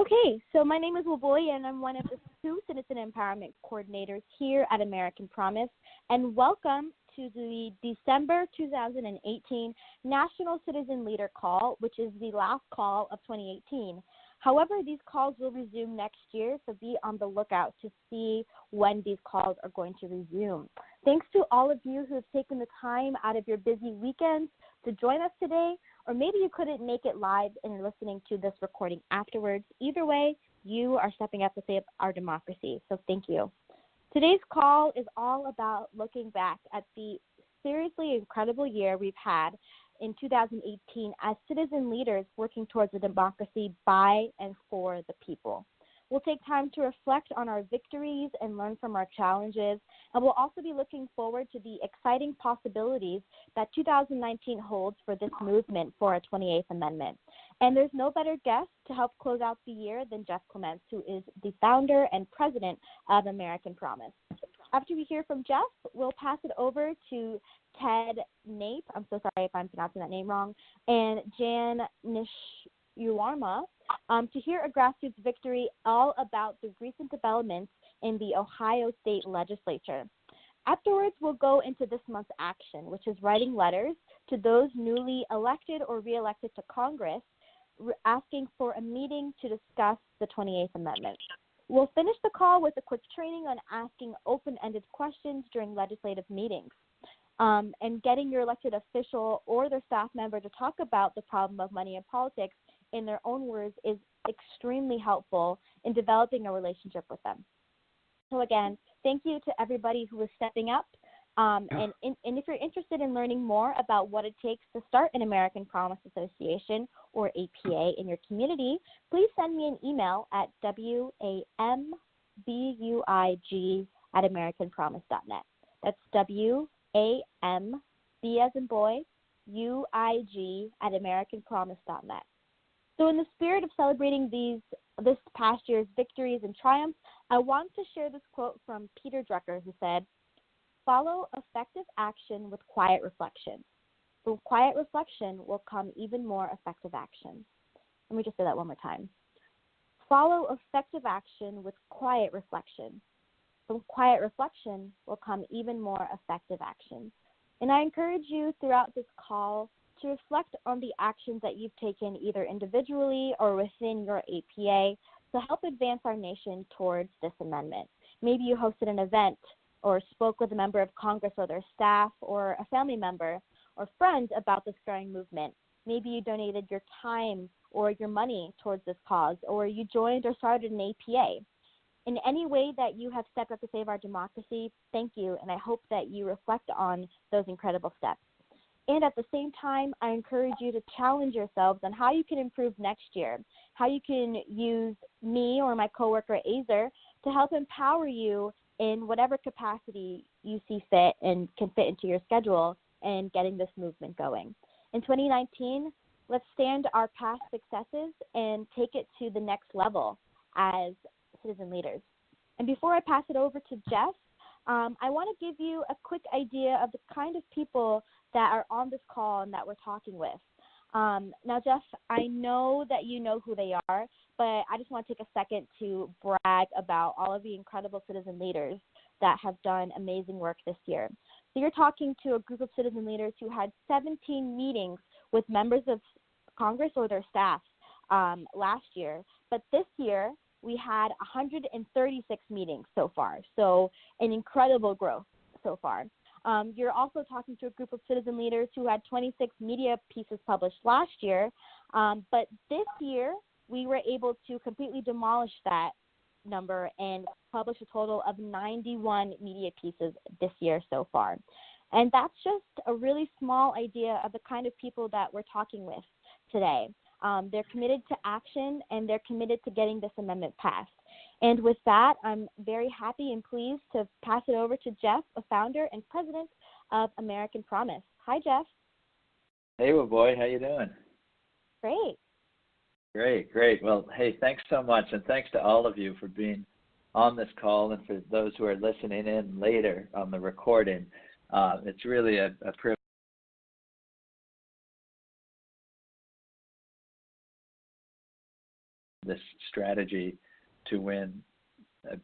Okay, so my name is Waboy, and I'm one of the two Citizen Empowerment Coordinators here at American Promise, and welcome to the December 2018 National Citizen Leader Call, which is the last call of 2018. However, these calls will resume next year, so be on the lookout to see when these calls are going to resume. Thanks to all of you who have taken the time out of your busy weekends to join us today, or maybe you couldn't make it live and you're listening to this recording afterwards. Either way, you are stepping up to save our democracy, so thank you. Today's call is all about looking back at the seriously incredible year we've had in 2018 as citizen leaders working towards a democracy by and for the people. We'll take time to reflect on our victories and learn from our challenges, and we'll also be looking forward to the exciting possibilities that 2019 holds for this movement for a 28th Amendment. And there's no better guest to help close out the year than Jeff Clements, who is the founder and president of American Promise. After we hear from Jeff, we'll pass it over to Ted Nape, I'm so sorry if I'm pronouncing that name wrong, and Jan Nishiyama to hear a grassroots victory all about the recent developments in the Ohio State Legislature. Afterwards, we'll go into this month's action, which is writing letters to those newly elected or reelected to Congress, asking for a meeting to discuss the 28th Amendment. We'll finish the call with a quick training on asking open-ended questions during legislative meetings. And getting your elected official or their staff member to talk about the problem of money in politics in their own words is extremely helpful in developing a relationship with them. So again, thank you to everybody who is stepping up. And if you're interested in learning more about what it takes to start an American Promise Association or APA in your community, please send me an email at wambuig@americanpromise.net. That's WAMB as in boy, UIG@americanpromise.net. So in the spirit of celebrating this past year's victories and triumphs, I want to share this quote from Peter Drucker, who said, "Follow effective action with quiet reflection. From quiet reflection will come even more effective action." Let me just say that one more time. Follow effective action with quiet reflection. From quiet reflection will come even more effective action. And I encourage you throughout this call to reflect on the actions that you've taken either individually or within your APA to help advance our nation towards this amendment. Maybe you hosted an event or spoke with a member of Congress or their staff or a family member or friend about this growing movement. Maybe you donated your time or your money towards this cause, or you joined or started an APA. In any way that you have stepped up to save our democracy, thank you, and I hope that you reflect on those incredible steps. And at the same time, I encourage you to challenge yourselves on how you can improve next year, how you can use me or my coworker Azer to help empower you in whatever capacity you see fit and can fit into your schedule and getting this movement going. In 2019, let's stand our past successes and take it to the next level as citizen leaders. And before I pass it over to Jeff, I want to give you a quick idea of the kind of people that are on this call and that we're talking with. Now, Jeff, I know that you know who they are, but I just want to take a second to brag about all of the incredible citizen leaders that have done amazing work this year. So you're talking to a group of citizen leaders who had 17 meetings with members of Congress or their staff last year, but this year we had 136 meetings so far, so an incredible growth so far. You're also talking to a group of citizen leaders who had 26 media pieces published last year, but this year we were able to completely demolish that number and publish a total of 91 media pieces this year so far. And that's just a really small idea of the kind of people that we're talking with today. They're committed to action, and they're committed to getting this amendment passed. And with that, I'm very happy and pleased to pass it over to Jeff, a founder and president of American Promise. Hi, Jeff. Hey, well, boy, how you doing? Great. Great. Well, hey, thanks so much, and thanks to all of you for being on this call, and for those who are listening in later on the recording. It's really a privilege this strategy to win a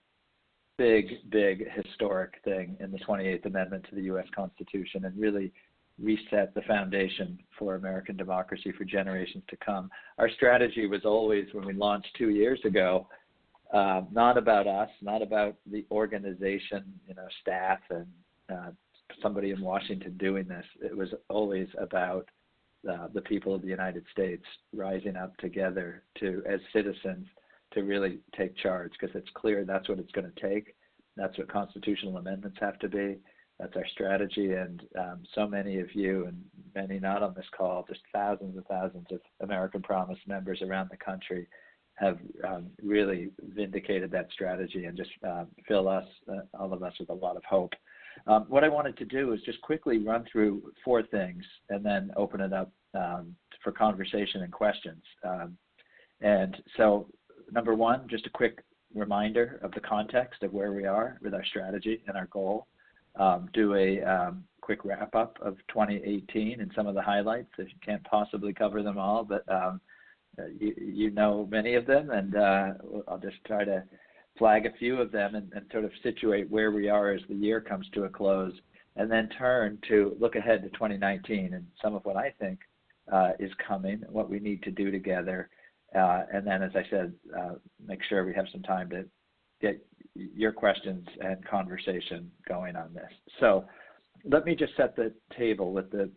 big historic thing in the 28th Amendment to the U.S. Constitution and really reset the foundation for American democracy for generations to come. Our strategy was always, when we launched 2 years ago, not about us, not about the organization, staff and somebody in Washington doing this. It was always about the people of the United States rising up together as citizens, to really take charge, because it's clear that's what it's going to take. That's what constitutional amendments have to be. That's our strategy. And so many of you, and many not on this call, just thousands and thousands of American Promise members around the country have really vindicated that strategy and just fill us, all of us, with a lot of hope. What I wanted to do is just quickly run through 4 things and then open it up for conversation and questions. And so, number 1, just a quick reminder of the context of where we are with our strategy and our goal. Do a quick wrap up of 2018 and some of the highlights, if you can't possibly cover them all, but you know many of them, and I'll just try to flag a few of them and sort of situate where we are as the year comes to a close, and then turn to look ahead to 2019 and some of what I think is coming, what we need to do together. And then, as I said, make sure we have some time to get your questions and conversation going on this. So let me just set the table with the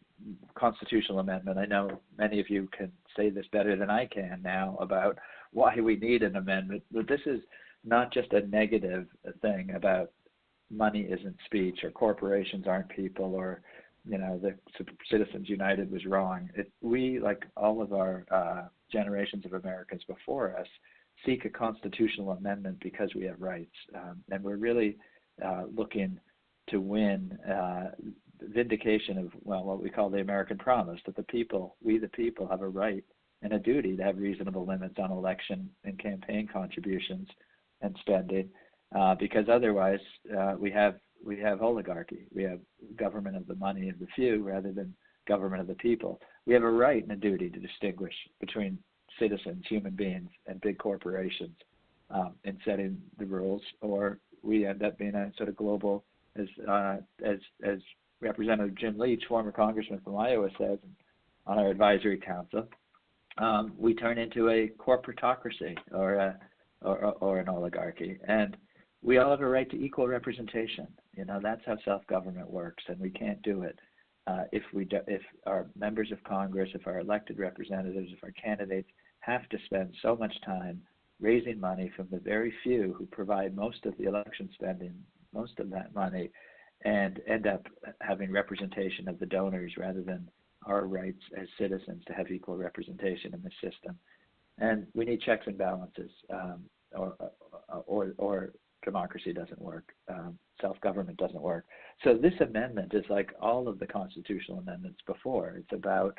constitutional amendment. I know many of you can say this better than I can now about why we need an amendment, but this is not just a negative thing about money isn't speech, or corporations aren't people, or the Citizens United was wrong. We, like all of our generations of Americans before us, seek a constitutional amendment because we have rights, and we're really looking to win vindication of what we call the American promise, that we the people have a right and a duty to have reasonable limits on election and campaign contributions and spending, because otherwise we have oligarchy. We have government of the money of the few rather than government of the people. We have a right and a duty to distinguish between citizens, human beings, and big corporations in setting the rules, or we end up being a sort of global, as Representative Jim Leach, former congressman from Iowa, says on our advisory council, we turn into a corporatocracy or an oligarchy. And we all have a right to equal representation. That's how self-government works, and we can't do it if our members of Congress, if our elected representatives, if our candidates have to spend so much time raising money from the very few who provide most of the election spending, most of that money, and end up having representation of the donors rather than our rights as citizens to have equal representation in the system. And we need checks and balances, or democracy doesn't work. Self-government doesn't work. So this amendment is like all of the constitutional amendments before. It's about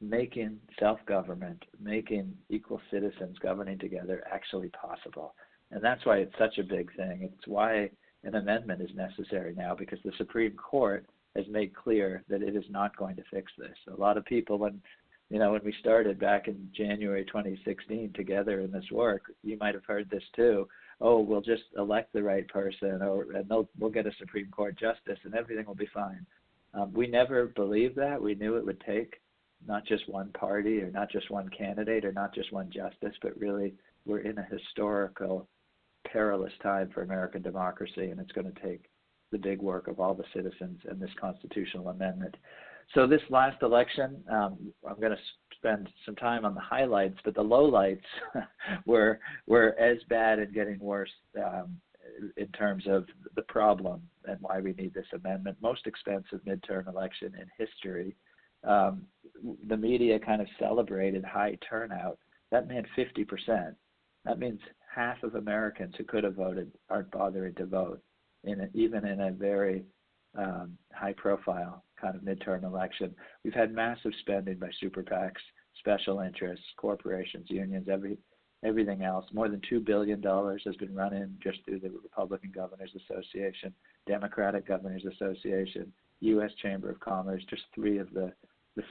making self-government, making equal citizens governing together actually possible. And that's why it's such a big thing. It's why an amendment is necessary now, because the Supreme Court has made clear that it is not going to fix this. A lot of people, when we started back in January 2016 together in this work, you might have heard this too. Oh, we'll just elect the right person, and we'll get a Supreme Court justice, and everything will be fine. We never believed that. We knew it would take not just one party, or not just one candidate, or not just one justice, but really we're in a historical, perilous time for American democracy, and it's going to take the big work of all the citizens and this constitutional amendment. So this last election, I'm going to spend some time on the highlights, but the lowlights were as bad and getting worse in terms of the problem and why we need this amendment. Most expensive midterm election in history. The media kind of celebrated high turnout. That meant 50%. That means half of Americans who could have voted aren't bothering to vote, even in a very high-profile kind of midterm election. We've had massive spending by super PACs, special interests, corporations, unions, everything else. More than $2 billion has been run in just through the Republican Governors Association, Democratic Governors Association, U.S. Chamber of Commerce, just 3 of the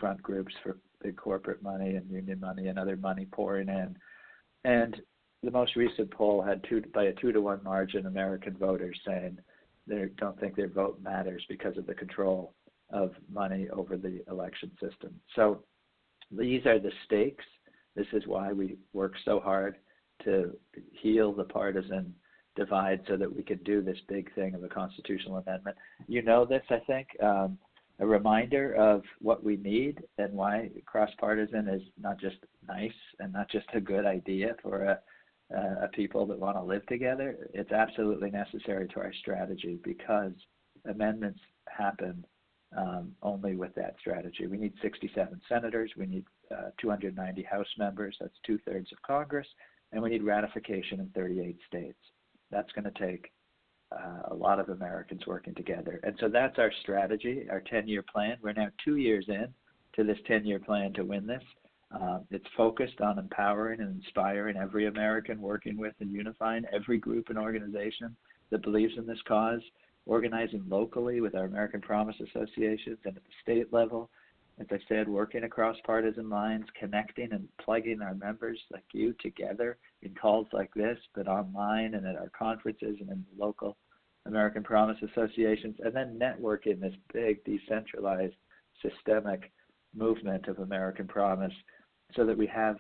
front groups for big corporate money and union money and other money pouring in. And the most recent poll had by a 2-to-1 margin American voters saying they don't think their vote matters because of the control of money over the election system. So these are the stakes. This is why we work so hard to heal the partisan divide so that we can do this big thing of a constitutional amendment. You know this, I think. A reminder of what we need and why cross-partisan is not just nice and not just a good idea for a people that want to live together. It's absolutely necessary to our strategy because amendments happen only with that strategy. We need 67 senators. We need 290 House members. That's 2/3 of Congress. And we need ratification in 38 states. That's going to take a lot of Americans working together. And so that's our strategy, our 10-year plan. We're now 2 years in to this 10-year plan to win this. It's focused on empowering and inspiring every American, working with and unifying every group and organization that believes in this cause, organizing locally with our American Promise associations and at the state level. As I said, working across partisan lines, connecting and plugging our members like you together in calls like this, but online and at our conferences and in local American Promise associations, and then networking this big, decentralized, systemic movement of American Promise so that we have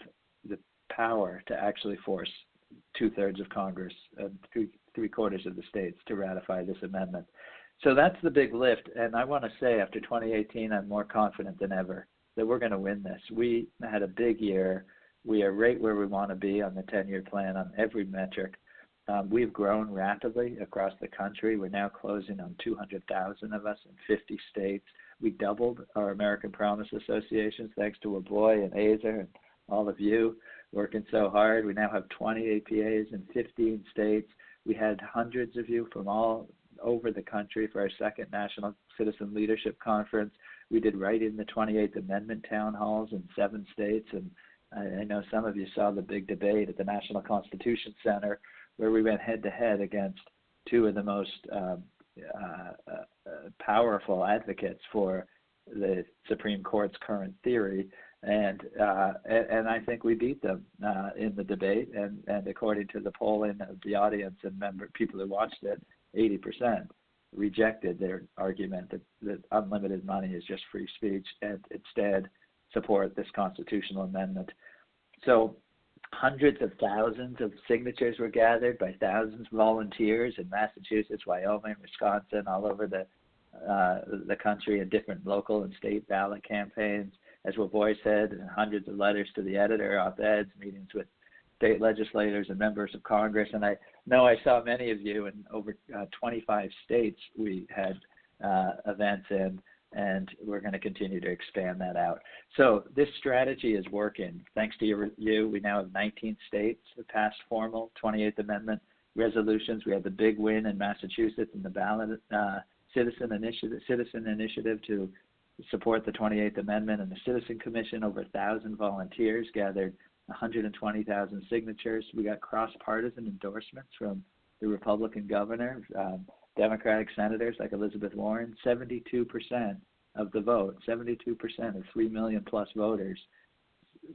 the power to actually force 2/3 of Congress and three-quarters of the states to ratify this amendment. So that's the big lift, and I want to say after 2018, I'm more confident than ever that we're going to win this. We had a big year. We are right where we want to be on the 10-year plan on every metric. We've grown rapidly across the country. We're now closing on 200,000 of us in 50 states. We doubled our American Promise associations thanks to Aboy and Azer and all of you working so hard. We now have 20 APAs in 15 states. We had hundreds of you from all over the country for our second National Citizen Leadership Conference. We did right in the 28th Amendment town halls in 7 states, and I know some of you saw the big debate at the National Constitution Center where we went head-to-head against 2 of the most powerful advocates for the Supreme Court's current theory, and I think we beat them in the debate, and according to the polling of the audience and people who watched it, 80% rejected their argument that unlimited money is just free speech and instead support this constitutional amendment. So hundreds of thousands of signatures were gathered by thousands of volunteers in Massachusetts, Wyoming, Wisconsin, all over the country in different local and state ballot campaigns. As Wavoy said, and hundreds of letters to the editor, op-eds, meetings with state legislators and members of Congress. And I know I saw many of you in over 25 states we had events in, and we're going to continue to expand that out. So this strategy is working. Thanks to you, we now have 19 states that passed formal 28th Amendment resolutions. We had the big win in Massachusetts in the ballot citizen initiative to support the 28th Amendment, and the Citizen Commission, over 1,000 volunteers gathered 120,000 signatures. We got cross-partisan endorsements from the Republican governor, Democratic senators like Elizabeth Warren. 72% of the vote, 72% of 3 million plus voters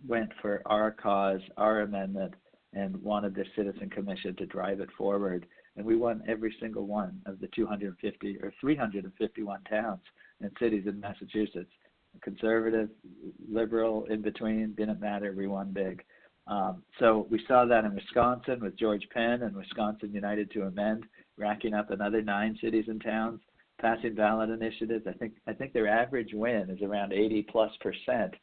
went for our cause, our amendment, and wanted the Citizen Commission to drive it forward. And we won every single one of the 250 or 351 towns and cities in Massachusetts. Conservative, liberal, in between, didn't matter. We won big. So we saw that in Wisconsin with George Penn and Wisconsin United to Amend, racking up another 9 cities and towns, passing ballot initiatives. I think their average win is around 80+%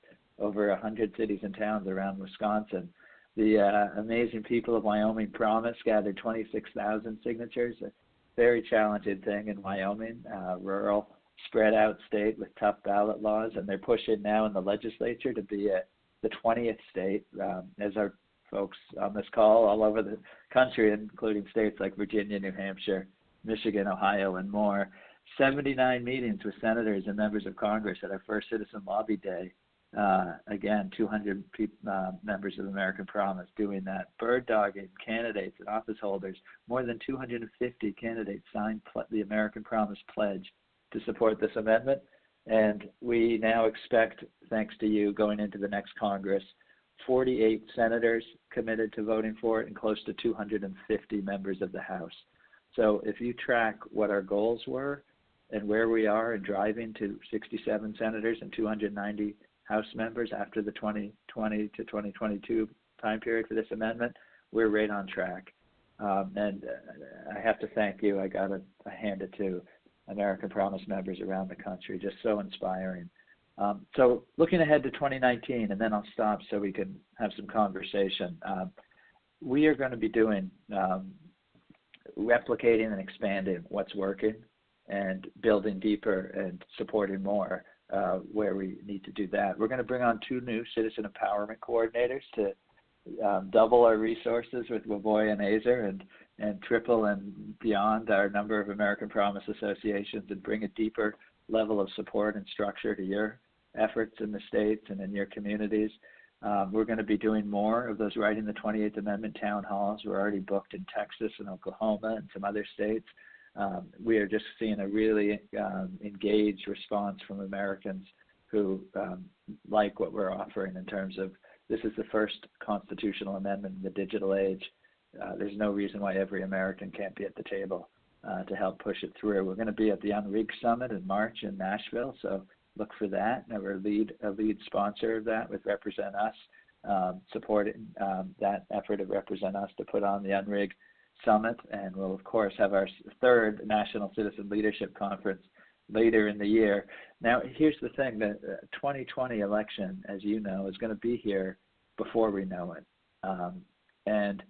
over 100 cities and towns around Wisconsin. The amazing people of Wyoming Promise gathered 26,000 signatures, a very challenging thing in Wyoming, rural, spread out state with tough ballot laws, and they're pushing now in the legislature to be the 20th state, as our folks on this call all over the country, including states like Virginia, New Hampshire, Michigan, Ohio, and more. 79 meetings with senators and members of Congress at our first Citizen Lobby Day. Again, 200 members of American Promise doing that. Bird dogging candidates and office holders. More than 250 candidates signed the American Promise Pledge to support this amendment. And we now expect, thanks to you going into the next Congress, 48 senators committed to voting for it, and close to 250 members of the House. So if you track what our goals were and where we are in driving to 67 senators and 290 House members after the 2020 to 2022 time period for this amendment, we're right on track. And I have to thank you. I got to hand it to American Promise members around the country. Just so inspiring. So looking ahead to 2019, and then I'll stop so we can have some conversation. We are going to be doing replicating and expanding what's working and building deeper and supporting more where we need to do that. We're going to bring on 2 new citizen empowerment coordinators to double our resources with Waboy and Azer, and triple and beyond our number of American Promise associations, and bring a deeper level of support and structure to your efforts in the states and in your communities. We're going to be doing more of those Writing the 28th Amendment town halls. We're already booked in Texas and Oklahoma and some other states. We are just seeing a really engaged response from Americans who like what we're offering in terms of this is the first constitutional amendment in the digital age. There's no reason why every American can't be at the table to help push it through. We're going to be at the Unrigged Summit in March in Nashville, so look for that. And we're a lead sponsor of that with Represent Us, supporting that effort of Represent Us to put on the Unrigged Summit. And we'll, of course, have our 3rd National Citizen Leadership Conference later in the year. Now, here's the thing, the 2020 election, as you know, is going to be here before we know it. And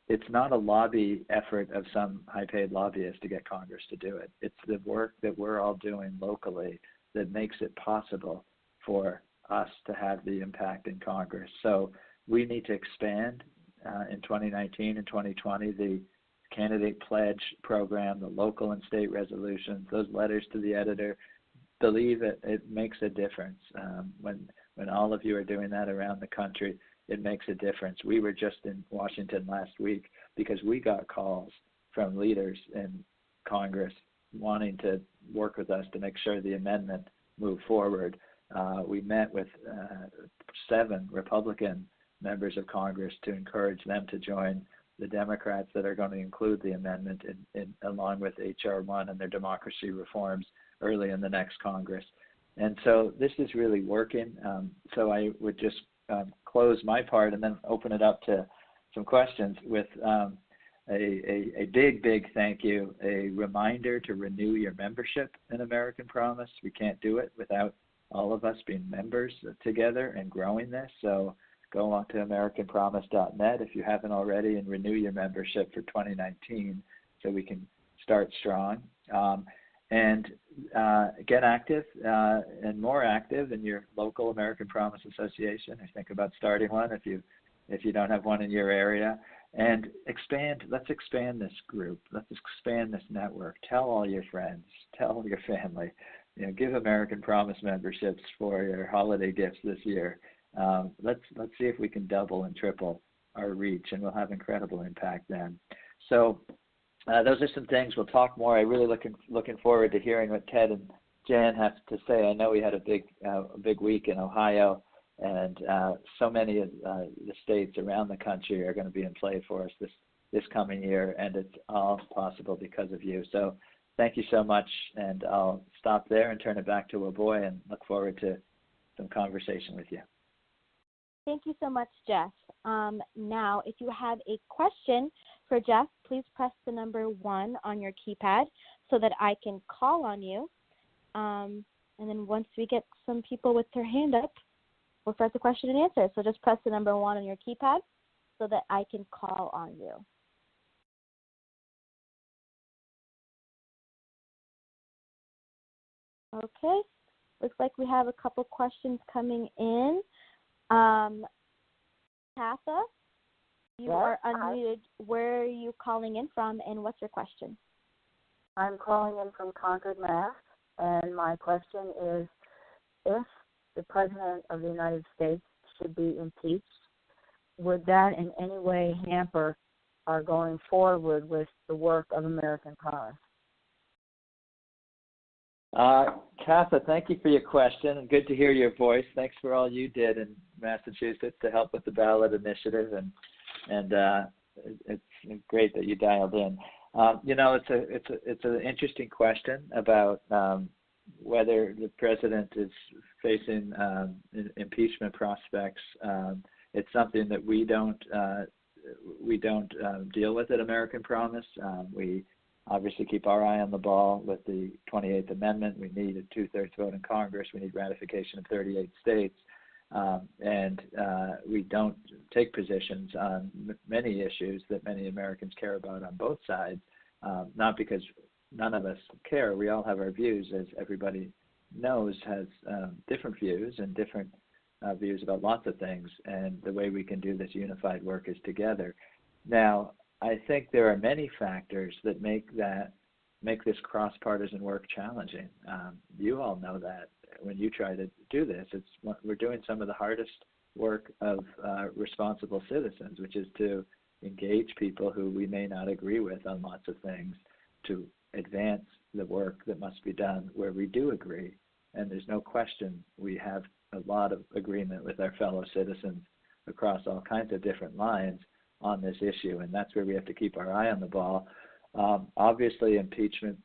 it's not a lobby effort of some high-paid lobbyist to get Congress to do it. It's the work that we're all doing locally that makes it possible for us to have the impact in Congress. So we need to expand in 2019 and 2020 the candidate pledge program, the local and state resolutions, those letters to the editor. Believe it makes a difference. When all of you are doing that around the country, it makes a difference. We were just in Washington last week because we got calls from leaders in Congress wanting to work with us to make sure the amendment moved forward. We met with 7 Republican members of Congress to encourage them to join the Democrats that are going to include the amendment along with H.R. 1 and their democracy reforms early in the next Congress. And so this is really working. So I would just close my part and then open it up to some questions with a big thank you, a reminder to renew your membership in American Promise. We can't do it without all of us being members together and growing this. So go on to AmericanPromise.net if you haven't already and renew your membership for 2019 so we can start strong. And get active and more active in your local American Promise Association, or think about starting one if you don't have one in your area. And let's expand this group. Let's expand this network. Tell all your friends. Tell your family. Give American Promise memberships for your holiday gifts this year. Let's see if we can double and triple our reach, and we'll have incredible impact then. So those are some things. We'll talk more. I really looking forward to hearing what Ted and Jan have to say. I know we had a big week in Ohio, and so many of the states around the country are going to be in play for us this coming year, and it's all possible because of you. So thank you so much, and I'll stop there and turn it back to Waboy and look forward to some conversation with you. Thank you so much, Jeff. Now, if you have a question for Jeff, please press the number 1 on your keypad so that I can call on you. And then once we get some people with their hand up, we'll start the question and answer. So just press the number 1 on your keypad so that I can call on you. Okay. Looks like we have a couple questions coming in. Katha, you are unmuted. Where are you calling in from, and what's your question? I'm calling in from Concord, Mass., and my question is, if the President of the United States should be impeached, would that in any way hamper our going forward with the work of American Promise? Katha, thank you for your question, and good to hear your voice. Thanks for all you did in Massachusetts to help with the ballot initiative, and it's great that you dialed in. It's an interesting question about whether the president is facing impeachment prospects. It's something that we don't deal with at American Promise. We obviously keep our eye on the ball with the 28th Amendment. We need a 2/3 vote in Congress. We need ratification of 38 states. And we don't take positions on many issues that many Americans care about on both sides, not because none of us care. We all have our views, as everybody knows has different views and different views about lots of things. And the way we can do this unified work is together. Now, I think there are many factors that make this cross-partisan work challenging. You all know that when you try to do this, we're doing some of the hardest work of responsible citizens, which is to engage people who we may not agree with on lots of things, to advance the work that must be done where we do agree. And there's no question we have a lot of agreement with our fellow citizens across all kinds of different lines on this issue, and that's where we have to keep our eye on the ball. Obviously, impeachment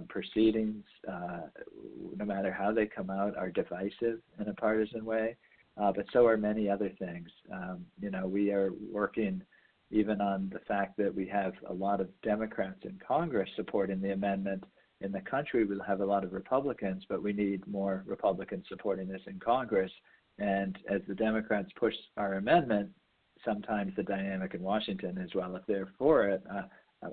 proceedings, no matter how they come out, are divisive in a partisan way, but so are many other things. We are working even on the fact that we have a lot of Democrats in Congress supporting the amendment. In the country, we'll have a lot of Republicans, but we need more Republicans supporting this in Congress. And as the Democrats push our amendment, sometimes the dynamic in Washington is, well, if they're for it,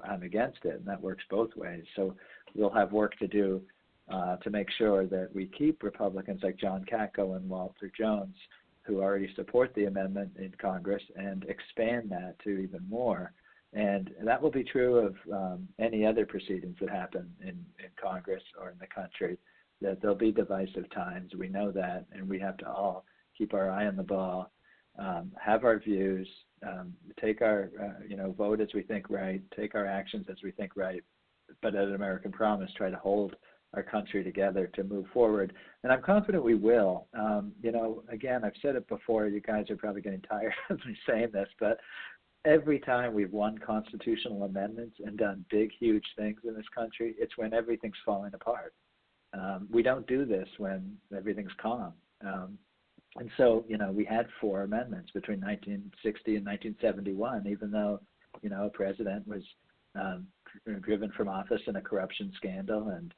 I'm against it, and that works both ways. So we'll have work to do to make sure that we keep Republicans like John Katko and Walter Jones, who already support the amendment in Congress, and expand that to even more. And that will be true of any other proceedings that happen in Congress or in the country, that there'll be divisive times. We know that, and we have to all keep our eye on the ball, have our views, take our, vote as we think right, take our actions as we think right, but at American Promise, try to hold our country together to move forward. And I'm confident we will. Again, I've said it before, you guys are probably getting tired of me saying this, but every time we've won constitutional amendments and done big, huge things in this country, it's when everything's falling apart. We don't do this when everything's calm. And so, we had 4 amendments between 1960 and 1971, even though, a president was driven from office in a corruption scandal, and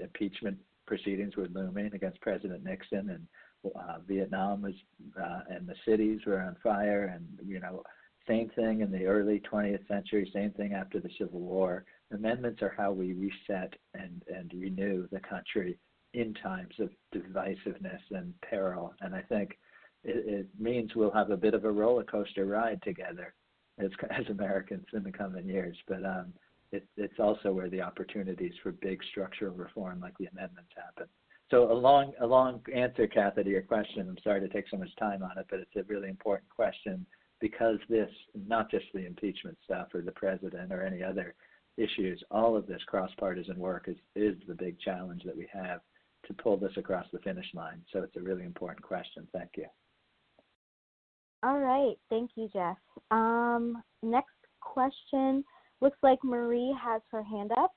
impeachment proceedings were looming against President Nixon, and Vietnam was, and the cities were on fire, and, same thing in the early 20th century, same thing after the Civil War. Amendments are how we reset and renew the country in times of divisiveness and peril. And I think it means we'll have a bit of a roller coaster ride together as Americans in the coming years. But it's also where the opportunities for big structural reform like the amendments happen. So a long answer, Kathy, to your question. I'm sorry to take so much time on it, but it's a really important question, because this, not just the impeachment stuff or the president or any other issues, all of this cross-partisan work is the big challenge that we have to pull this across the finish line. So it's a really important question. Thank you. All right. Thank you, Jeff. Next question. Looks like Marie has her hand up.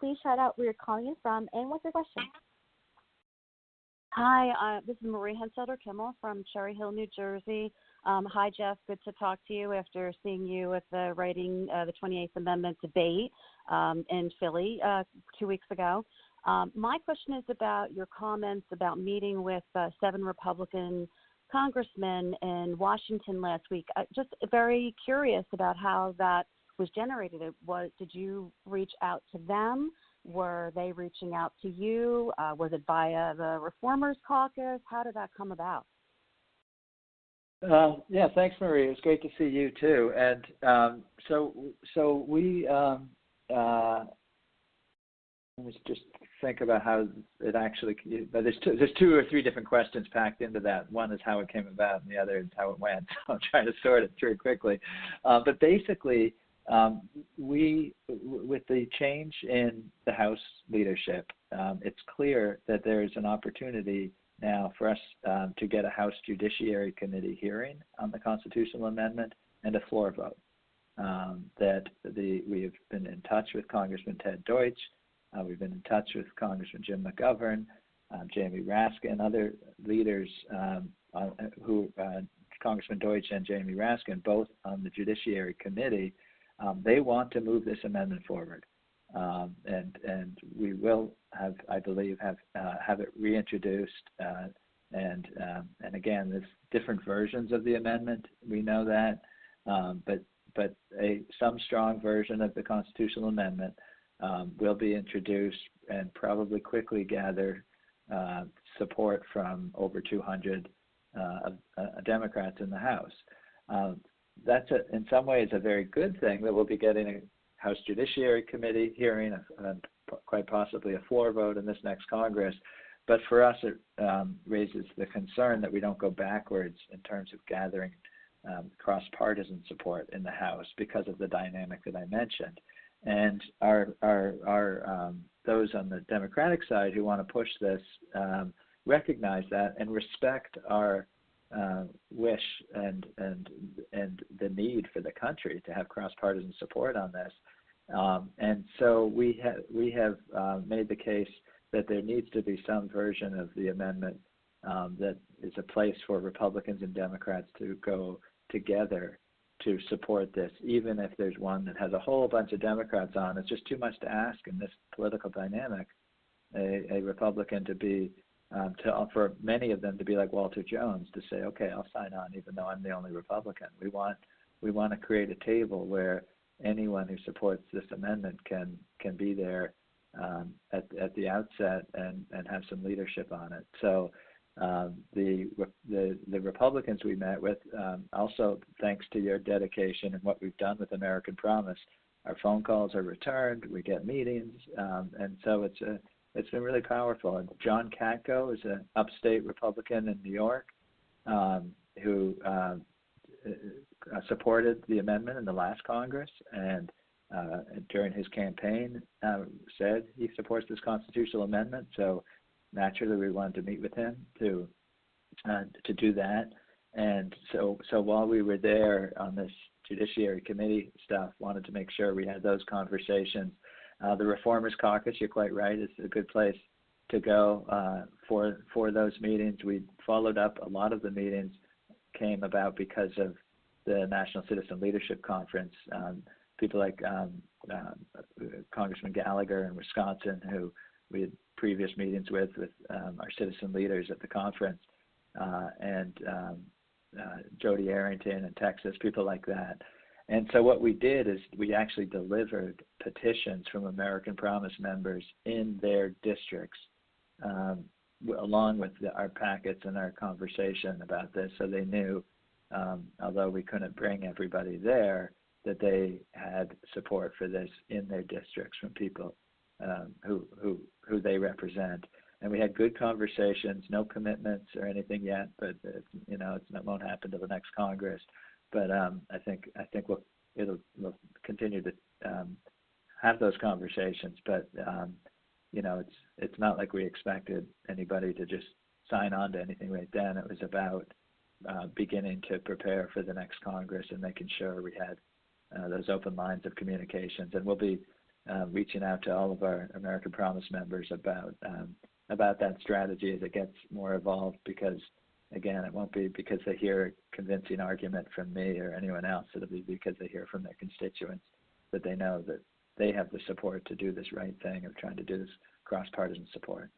Please shout out where you're calling in from and what's your question. Hi, this is Marie Henselder-Kimmel from Cherry Hill, New Jersey. Hi, Jeff. Good to talk to you after seeing you at the writing the 28th Amendment debate in Philly 2 weeks ago. My question is about your comments about meeting with 7 Republican congressmen in Washington last week. Just very curious about how that was generated. Did you reach out to them? Were they reaching out to you? Was it via the Reformers Caucus? How did that come about? Yeah, thanks, Marie. It was great to see you too. And so we let me just think about how it actually. But there's 2 or 3 different questions packed into that. One is how it came about, and the other is how it went. So I'm trying to sort it through quickly. But basically, With the change in the House leadership, it's clear that there's an opportunity now for us to get a House Judiciary Committee hearing on the constitutional amendment and a floor vote. We have been in touch with Congressman Ted Deutsch. We've been in touch with Congressman Jim McGovern, Jamie Raskin, other leaders Congressman Deutsch and Jamie Raskin, both on the Judiciary Committee. They want to move this amendment forward, and we will have, I believe, have it reintroduced. And again, there's different versions of the amendment. We know that, but some strong version of the constitutional amendment will be introduced and probably quickly gather support from over 200 Democrats in the House. That's in some ways a very good thing that we'll be getting a House Judiciary Committee hearing and quite possibly a floor vote in this next Congress. But for us, it raises the concern that we don't go backwards in terms of gathering cross-partisan support in the House because of the dynamic that I mentioned. And those on the Democratic side who want to push this recognize that and respect our wish and the need for the country to have cross-partisan support on this. And so we have made the case that there needs to be some version of the amendment that is a place for Republicans and Democrats to go together to support this, even if there's one that has a whole bunch of Democrats on. It's just too much to ask in this political dynamic, a Republican to be, for many of them to be like Walter Jones, to say, okay, I'll sign on even though I'm the only Republican. We want to create a table where anyone who supports this amendment can be there at the outset and have some leadership on it. So the Republicans we met with, also thanks to your dedication and what we've done with American Promise, our phone calls are returned, we get meetings, and so it's been really powerful. And John Katko is an upstate Republican in New York who supported the amendment in the last Congress, and during his campaign said he supports this constitutional amendment. So naturally, we wanted to meet with him to do that. And so while we were there on this Judiciary Committee stuff, wanted to make sure we had those conversations. The Reformers Caucus, you're quite right, is a good place to go for those meetings. We followed up. A lot of the meetings came about because of the National Citizen Leadership Conference. People like Congressman Gallagher in Wisconsin, who we had previous meetings with our citizen leaders at the conference, and Jody Arrington in Texas, people like that. And so what we did is we actually delivered petitions from American Promise members in their districts, along with our packets and our conversation about this, so they knew, although we couldn't bring everybody there, that they had support for this in their districts from people who they represent. And we had good conversations, no commitments or anything yet, but it won't happen till the next Congress. But I think we'll continue to have those conversations. But it's not like we expected anybody to just sign on to anything right then. It was about beginning to prepare for the next Congress and making sure we had those open lines of communications. And we'll be reaching out to all of our American Promise members about that strategy as it gets more evolved, because again, it won't be because they hear a convincing argument from me or anyone else. It'll be because they hear from their constituents that they know that they have the support to do this right thing of trying to do this cross-partisan support.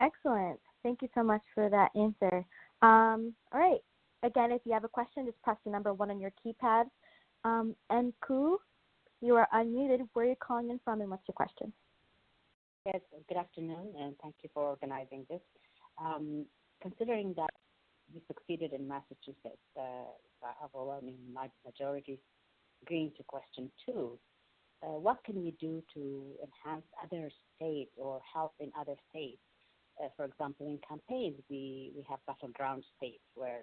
Excellent. Thank you so much for that answer. All right. Again, if you have a question, just press the number 1 on your keypad. And Ku, you are unmuted. Where are you calling in from, and what's your question? Yes, good afternoon, and thank you for organizing this. Considering that you succeeded in Massachusetts by overwhelming majority agreeing to question 2, what can we do to enhance other states or help in other states? For example, in campaigns, we have battleground states where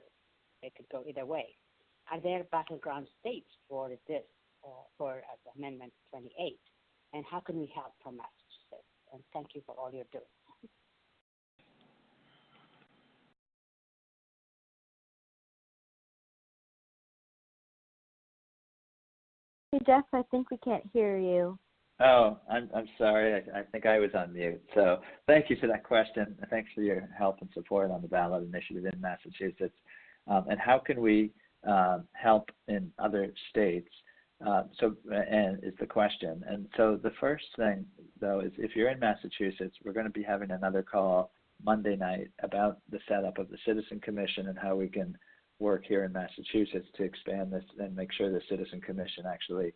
it could go either way. are there battleground states for this, for Amendment 28? And how can we help from Massachusetts? And thank you for all you're doing. Hey, Jeff, I think we can't hear you. Oh, I'm sorry. I think I was on mute. So thank you for that question. Thanks for your help and support on the ballot initiative in Massachusetts. And how can we help in other states? And is the question. And so the first thing, though, is if you're in Massachusetts, we're going to be having another call Monday night about the setup of the Citizen Commission and how we can work here in Massachusetts to expand this and make sure the Citizen Commission actually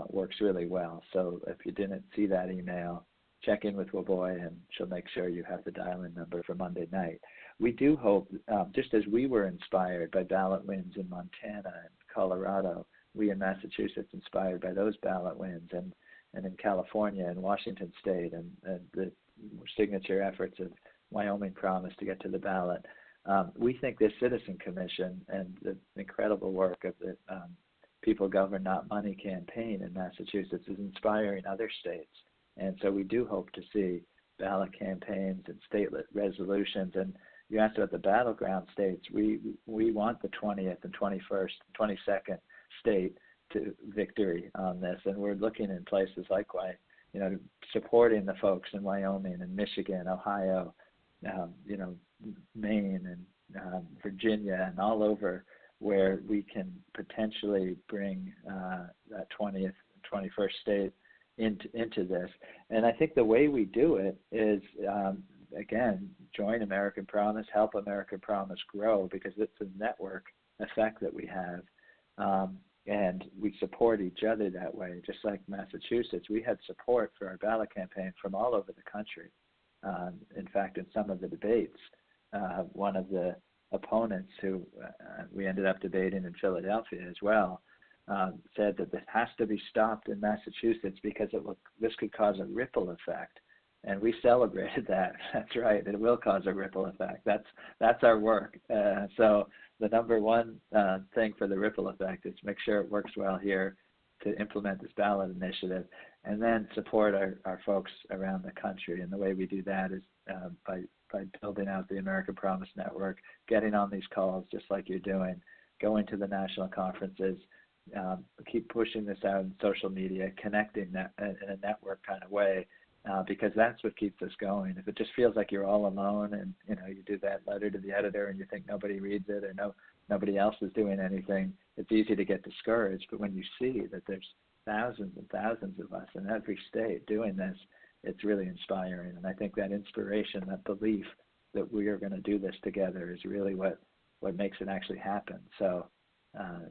works really well. So if you didn't see that email, check in with Waboy and she'll make sure you have the dial-in number for Monday night. We do hope, just as we were inspired by ballot wins in Montana and Colorado, we in Massachusetts inspired by those ballot wins, and in California and Washington State and the signature efforts of Wyoming Promise to get to the ballot. We think this Citizen Commission and the incredible work of the People Govern Not Money campaign in Massachusetts is inspiring other states. And so we do hope to see ballot campaigns and state resolutions. And you asked about the battleground states. We want the 20th and 21st, 22nd state to victory on this. And we're looking in places like, supporting the folks in Wyoming and Michigan, Ohio, Maine and Virginia and all over, where we can potentially bring that 20th, 21st state into this. And I think the way we do it is, again, join American Promise, help American Promise grow, because it's a network effect that we have. And we support each other that way. Just like Massachusetts, we had support for our ballot campaign from all over the country. In fact, in some of the debates, one of the opponents who we ended up debating in Philadelphia as well said that this has to be stopped in Massachusetts because this could cause a ripple effect. And we celebrated that. That's right. It will cause a ripple effect. That's our work. So the number one thing for the ripple effect is make sure it works well here to implement this ballot initiative, and then support our folks around the country. And the way we do that is by building out the American Promise Network, getting on these calls just like you're doing, going to the national conferences, keep pushing this out in social media, connecting that in a network kind of way, because that's what keeps us going. If it just feels like you're all alone and you do that letter to the editor and you think nobody reads it or nobody else is doing anything, it's easy to get discouraged. But when you see that there's thousands and thousands of us in every state doing this, it's really inspiring. And I think that inspiration, that belief that we are going to do this together is really what makes it actually happen. So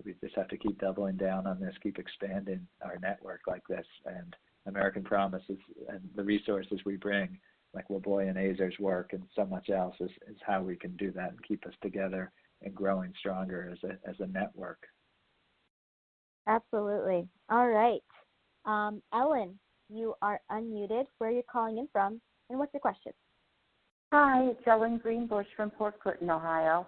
we just have to keep doubling down on this, keep expanding our network like this. And American Promises and the resources we bring, like Waboy and Azer's work and so much else, is how we can do that and keep us together and growing stronger as a network. Absolutely. All right. Ellen, you are unmuted. Where are you calling in from, and what's your question? Hi, it's Ellen Greenbush from Port Clinton, Ohio.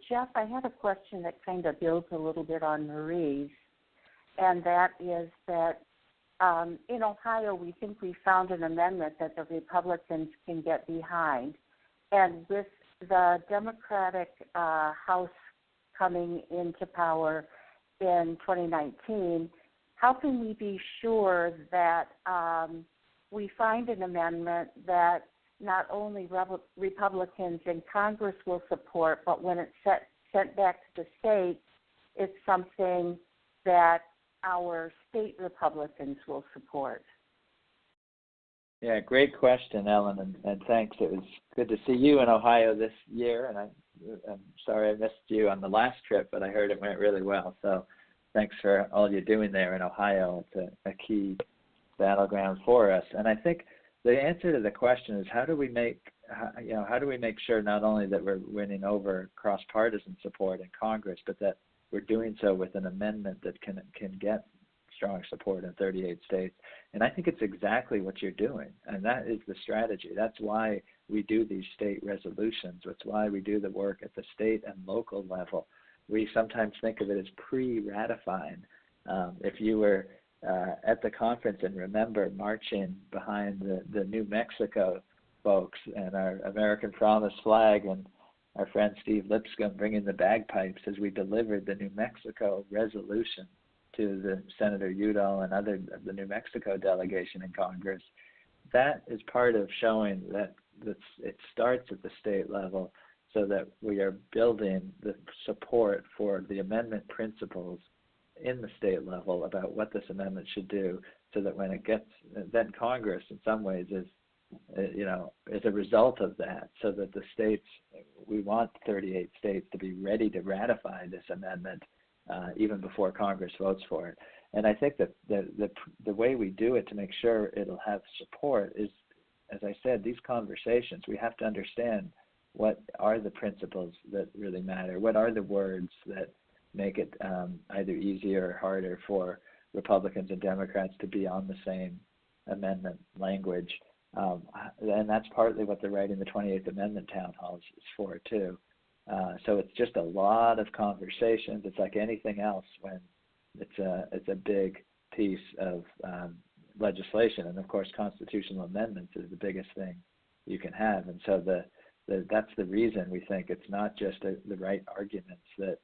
Jeff, I had a question that kind of builds a little bit on Marie's, and that is that in Ohio, we think we found an amendment that the Republicans can get behind. And with the Democratic House coming into power in 2019, how can we be sure that we find an amendment that not only Republicans in Congress will support, but when it's sent back to the state, it's something that our state Republicans will support? Yeah, great question, Ellen, and thanks. It was good to see you in Ohio this year, and I'm sorry I missed you on the last trip, but I heard it went really well. So thanks for all you're doing there in Ohio. It's a key battleground for us. And I think the answer to the question is how do we make sure not only that we're winning over cross-partisan support in Congress, but that we're doing so with an amendment that can get strong support in 38 states. And I think it's exactly what you're doing, and that is the strategy. That's why we do these state resolutions. That's why we do the work at the state and local level, we sometimes think of it as pre-ratifying. If you were at the conference and remember marching behind the New Mexico folks and our American Promise flag, and our friend Steve Lipscomb bringing the bagpipes as we delivered the New Mexico resolution to the Senator Udall and other of the New Mexico delegation in Congress, that is part of showing that it starts at the state level, so that we are building the support for the amendment principles in the state level about what this amendment should do, so that when it gets, then Congress in some ways is a result of that, so that the states, we want 38 states to be ready to ratify this amendment even before Congress votes for it. And I think that the way we do it to make sure it'll have support is, as I said, these conversations, we have to understand what are the principles that really matter, what are the words that make it either easier or harder for Republicans and Democrats to be on the same amendment language. And that's partly what the Writing the 28th Amendment town halls is for, too. So it's just a lot of conversations. It's like anything else when it's a big piece of legislation. And, of course, constitutional amendments is the biggest thing you can have. And so that's the reason we think it's not just the right arguments that,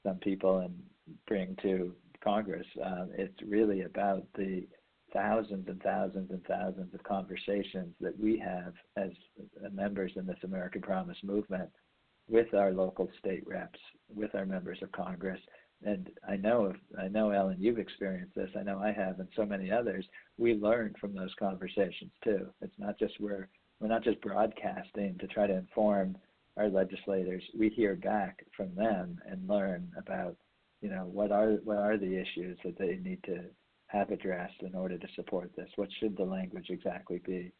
some people bring to Congress. It's really about the thousands and thousands and thousands of conversations that we have as members in this American Promise movement with our local state reps, with our members of Congress. And I know, Ellen, you've experienced this. I know I have, and so many others. We learn from those conversations too. It's not just we're not just broadcasting to try to inform our legislators. We hear back from them and learn about, what are the issues that they need to have addressed in order to support this. What should the language exactly be?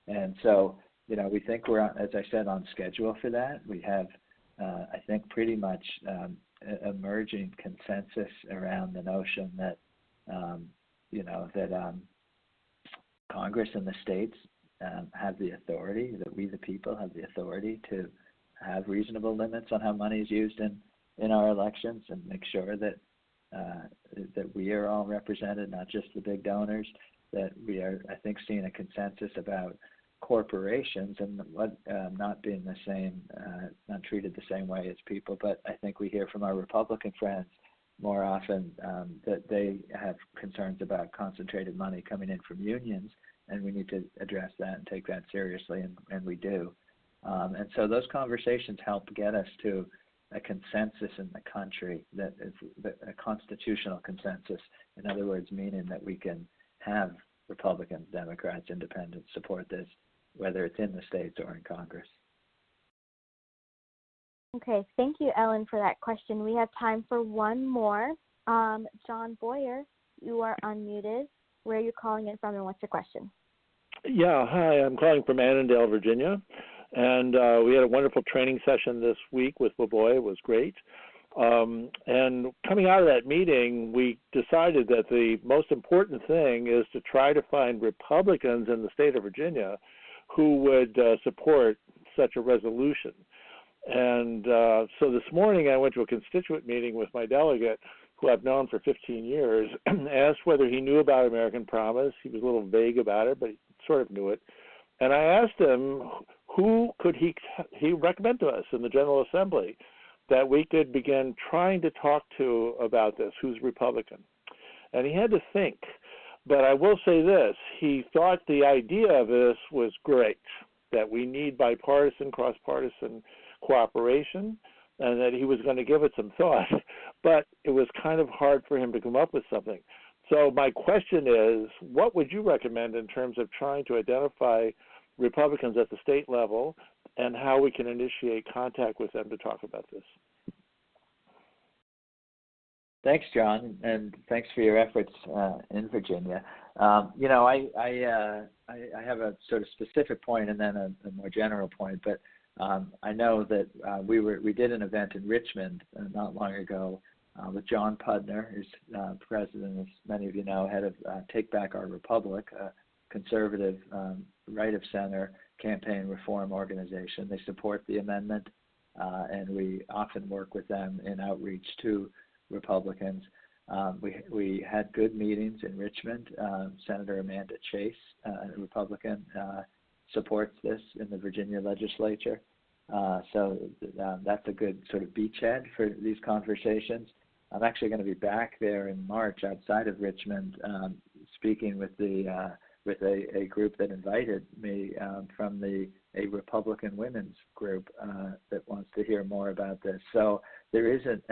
And so, we think we're, as I said, on schedule for that. We have, I think, pretty much emerging consensus around the notion that, Congress and the states have the authority, that we the people have the authority to have reasonable limits on how money is used in our elections, and make sure that we are all represented, not just the big donors. That we are, I think, seeing a consensus about corporations and what not being the same, not treated the same way as people. But I think we hear from our Republican friends more often that they have concerns about concentrated money coming in from unions, and we need to address that and take that seriously, and we do. And so those conversations help get us to a consensus in the country, that is a constitutional consensus. In other words, meaning that we can have Republicans, Democrats, Independents support this, whether it's in the states or in Congress. Okay, thank you, Ellen, for that question. We have time for one more. John Boyer, you are unmuted. Where are you calling in from, and what's your question? Yeah, hi, I'm calling from Annandale, Virginia. And we had a wonderful training session this week with Boboy. It was great. And coming out of that meeting, we decided that the most important thing is to try to find Republicans in the state of Virginia who would support such a resolution. And so this morning I went to a constituent meeting with my delegate, who I've known for 15 years, asked whether he knew about American Promise. He was a little vague about it, but he sort of knew it. And I asked him who could he recommend to us in the General Assembly that we could begin trying to talk to about this, who's Republican. And he had to think. But I will say this, he thought the idea of this was great, that we need bipartisan, cross-partisan cooperation, and that he was going to give it some thought. But it was kind of hard for him to come up with something. So my question is, what would you recommend in terms of trying to identify Republicans at the state level, and how we can initiate contact with them to talk about this? Thanks, John, and thanks for your efforts in Virginia. I have a sort of specific point and then a more general point, but I know that we did an event in Richmond not long ago with John Pudner, who's president, as many of you know, head of Take Back Our Republic, a conservative right-of-center campaign reform organization. They support the amendment. and we often work with them in outreach to Republicans. We had good meetings in Richmond. Senator Amanda Chase, a Republican, supports this in the Virginia legislature. So that's a good sort of beachhead for these conversations. I'm actually going to be back there in March outside of Richmond, speaking with a group that invited me from a Republican women's group that wants to hear more about this. So there is an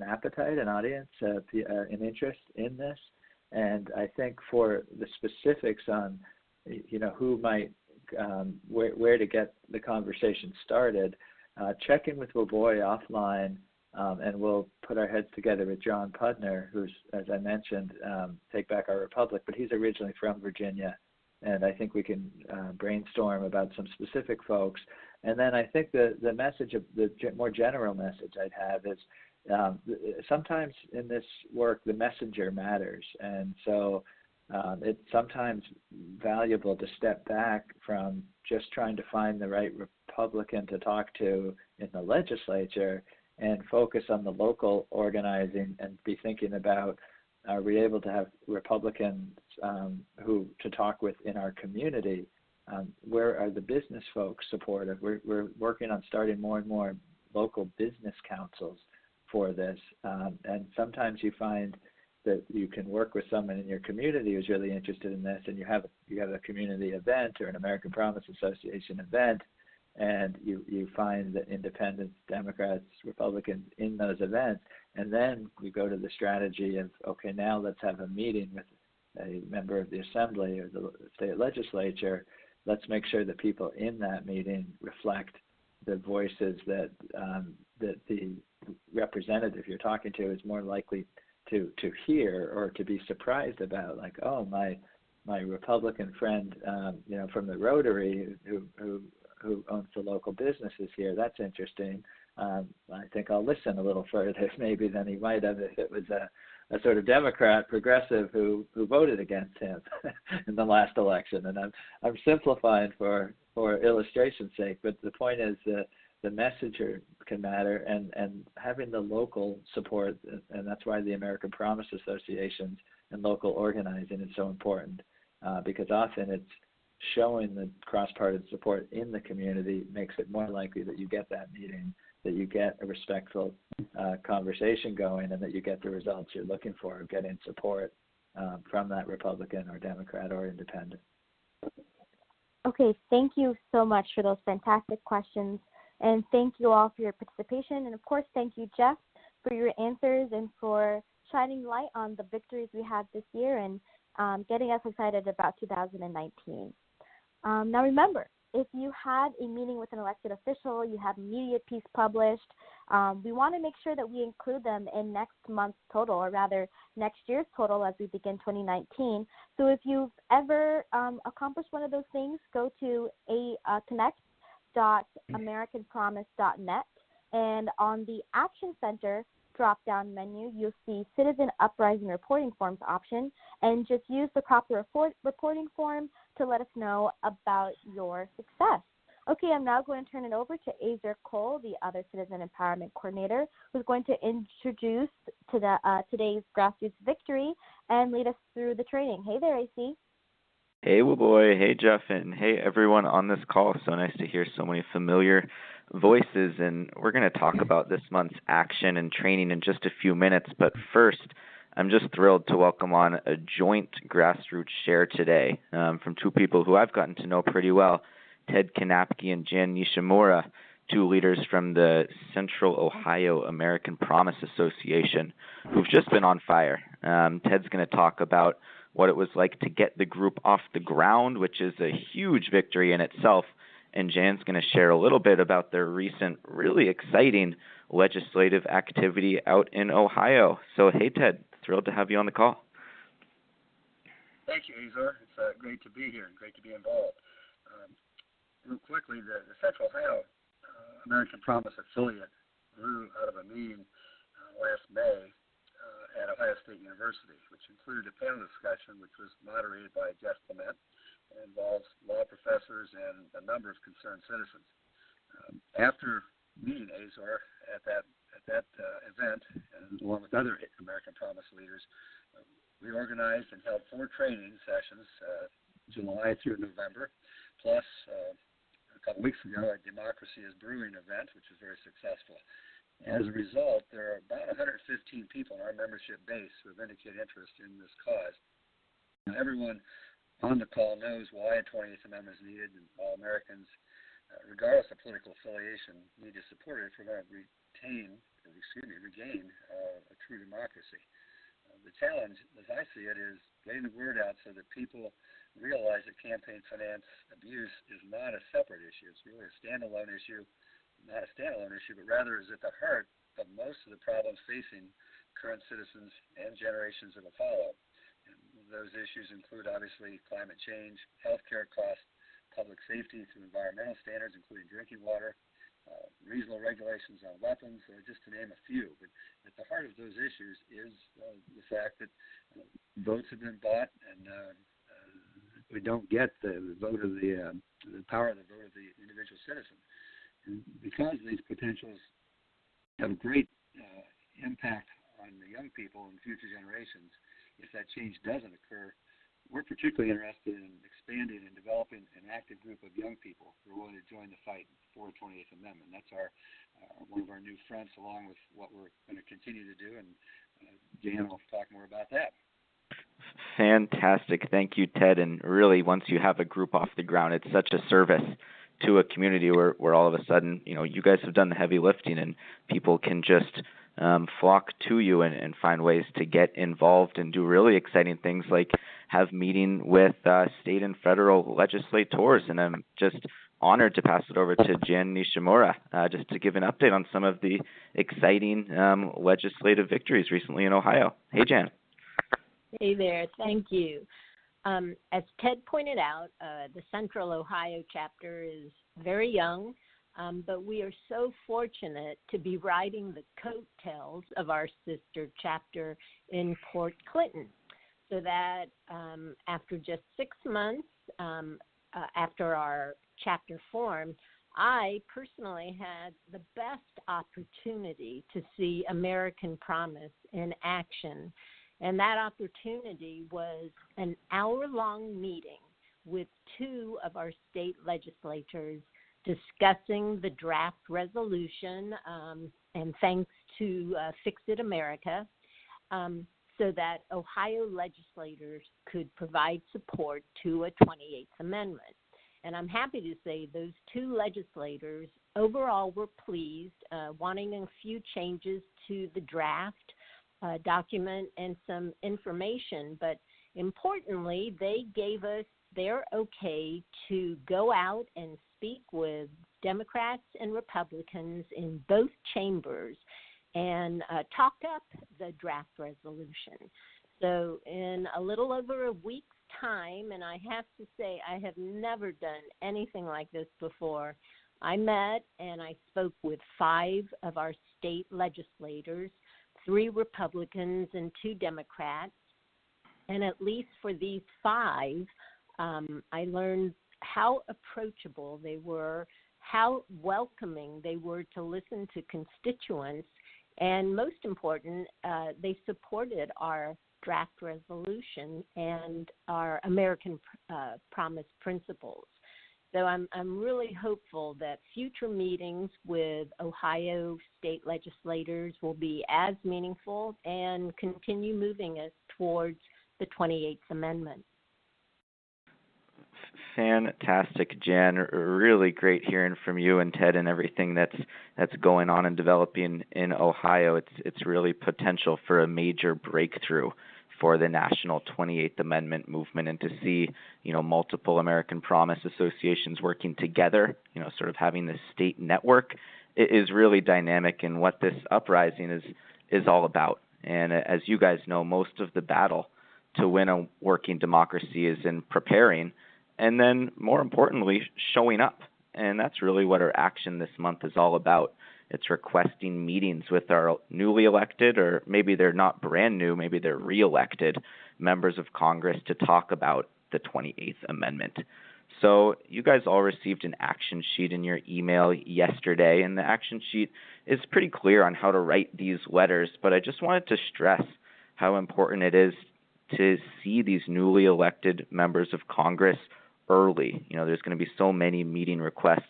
appetite, an audience, an interest in this, and I think for the specifics on, who might, where to get the conversation started, check in with Woboy offline. And we'll put our heads together with John Pudner, who's, as I mentioned, Take Back Our Republic, but he's originally from Virginia, and I think we can brainstorm about some specific folks. And then I think the message, the more general message I'd have is sometimes in this work, the messenger matters, and so it's sometimes valuable to step back from just trying to find the right Republican to talk to in the legislature and focus on the local organizing and be thinking about, are we able to have Republicans who to talk with in our community? Where are the business folks supportive? We're working on starting more and more local business councils for this. And sometimes you find that you can work with someone in your community who's really interested in this, and you have a community event or an American Promise Association event, and you find the independents, Democrats, Republicans in those events, and then we go to the strategy of, okay, now let's have a meeting with a member of the assembly or the state legislature. Let's make sure that people in that meeting reflect the voices that the representative you're talking to is more likely to hear or to be surprised about, like, oh, my Republican friend, from the Rotary who owns the local businesses here. That's interesting. I think I'll listen a little further maybe than he might have if it was a sort of Democrat progressive who voted against him in the last election. And I'm simplifying for illustration's sake, but the point is the messenger can matter, and having the local support, and that's why the American Promise Associations and local organizing is so important, because often it's showing the cross-party support in the community makes it more likely that you get that meeting, that you get a respectful conversation going, and that you get the results you're looking for, getting support from that Republican or Democrat or independent. Okay, thank you so much for those fantastic questions, and thank you all for your participation, and of course, thank you, Jeff, for your answers and for shining light on the victories we had this year and getting us excited about 2019. Now remember, if you had a meeting with an elected official, you have a media piece published, we want to make sure that we include them in next month's total, or rather next year's total as we begin 2019. So if you've ever accomplished one of those things, go to connect.americanpromise.net, and on the Action Center drop-down menu, you'll see Citizen Uprising Reporting Forms option, and just use the proper reporting form to let us know about your success. Okay, I'm now going to turn it over to Azer Cole, the other Citizen Empowerment Coordinator, who's going to introduce to today's grassroots victory and lead us through the training. Hey there, AC. Hey, Woboy. Hey, Jeff, and hey, everyone on this call. So nice to hear so many familiar voices, and we're going to talk about this month's action and training in just a few minutes. But first, I'm just thrilled to welcome on a joint grassroots share today from two people who I've gotten to know pretty well, Ted Kanapke and Jan Nishimura, two leaders from the Central Ohio American Promise Association, who've just been on fire. Ted's going to talk about what it was like to get the group off the ground, which is a huge victory in itself. And Jan's going to share a little bit about their recent, really exciting legislative activity out in Ohio. So, hey, Ted, thrilled to have you on the call. Thank you, Azar. It's great to be here and great to be involved. Real quickly, the Central Ohio American Promise affiliate grew out of a meeting last May at Ohio State University, which included a panel discussion which was moderated by Jeff Clements and involves law professors and a number of concerned citizens. After meeting Azor at that event, and along with other American Promise leaders. We organized and held 4 training sessions, July through November, plus a couple weeks ago a Democracy is Brewing event, which was very successful. As a result, there are about 115 people in our membership base who have indicated interest in this cause. Now, everyone on the call knows why a 28th Amendment is needed, and all Americans, regardless of political affiliation, need to support it if we're going to regain a true democracy. The challenge, as I see it, is getting the word out so that people realize that campaign finance abuse is not a separate issue. It's really a standalone issue, not a standalone issue, but rather is at the heart of most of the problems facing current citizens and generations that will follow. And those issues include, obviously, climate change, healthcare costs, public safety through environmental standards, including drinking water, reasonable regulations on weapons, just to name a few. But at the heart of those issues is the fact that votes have been bought, and we don't get the vote of the power of the vote of the individual citizen. And because these potentials have a great impact on the young people and future generations, if that change doesn't occur, we're particularly interested in expanding and developing an active group of young people who are willing to join the fight for the 28th Amendment. That's one of our new fronts, along with what we're going to continue to do, and Jan will talk more about that. Fantastic. Thank you, Ted. And really, once you have a group off the ground, it's such a service to a community where all of a sudden, you guys have done the heavy lifting and people can just flock to you and find ways to get involved and do really exciting things like have meeting with state and federal legislators. And I'm just honored to pass it over to Jan Nishimura just to give an update on some of the exciting legislative victories recently in Ohio. Hey, Jan. Hey there. Thank you. As Ted pointed out, the Central Ohio chapter is very young, but we are so fortunate to be riding the coattails of our sister chapter in Port Clinton. So that after just 6 months after our chapter formed, I personally had the best opportunity to see American Promise in action. And that opportunity was an hour-long meeting with 2 of our state legislators discussing the draft resolution, and thanks to Fix It America, so that Ohio legislators could provide support to a 28th Amendment. And I'm happy to say those 2 legislators overall were pleased, wanting a few changes to the draft document and some information. But importantly, they gave us their okay to go out and speak with Democrats and Republicans in both chambers and talk up the draft resolution. So in a little over a week's time, and I have to say I have never done anything like this before, I met and I spoke with 5 of our state legislators, 3 Republicans and 2 Democrats. And at least for these 5, I learned how approachable they were, how welcoming they were to listen to constituents, and most important, they supported our draft resolution and our American Promise principles. So I'm really hopeful that future meetings with Ohio state legislators will be as meaningful and continue moving us towards the 28th Amendment. Fantastic, Jan. Really great hearing from you and Ted and everything that's going on and developing in Ohio. It's really potential for a major breakthrough for the national 28th Amendment movement, and to see, multiple American Promise associations working together, sort of having this state network is really dynamic, and what this uprising is all about. And as you guys know, most of the battle to win a working democracy is in preparing, and then more importantly, showing up. And that's really what our action this month is all about. It's requesting meetings with our newly elected, or maybe they're not brand new, maybe they're re-elected members of Congress to talk about the 28th Amendment. So you guys all received an action sheet in your email yesterday, and the action sheet is pretty clear on how to write these letters, but I just wanted to stress how important it is to see these newly elected members of Congress early. There's going to be so many meeting requests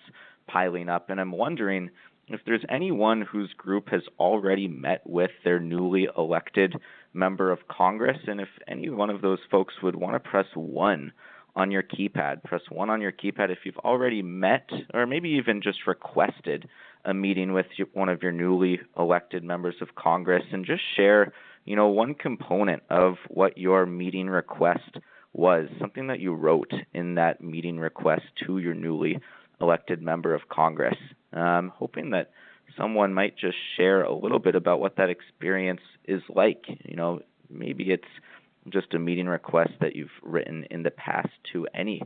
piling up, and I'm wondering if there's anyone whose group has already met with their newly elected member of Congress, and if any one of those folks would want to press 1 on your keypad. Press 1 on your keypad if you've already met or maybe even just requested a meeting with one of your newly elected members of Congress, and just share, one component of what your meeting request was, something that you wrote in that meeting request to your newly elected member of Congress. I'm hoping that someone might just share a little bit about what that experience is like. Maybe it's just a meeting request that you've written in the past to any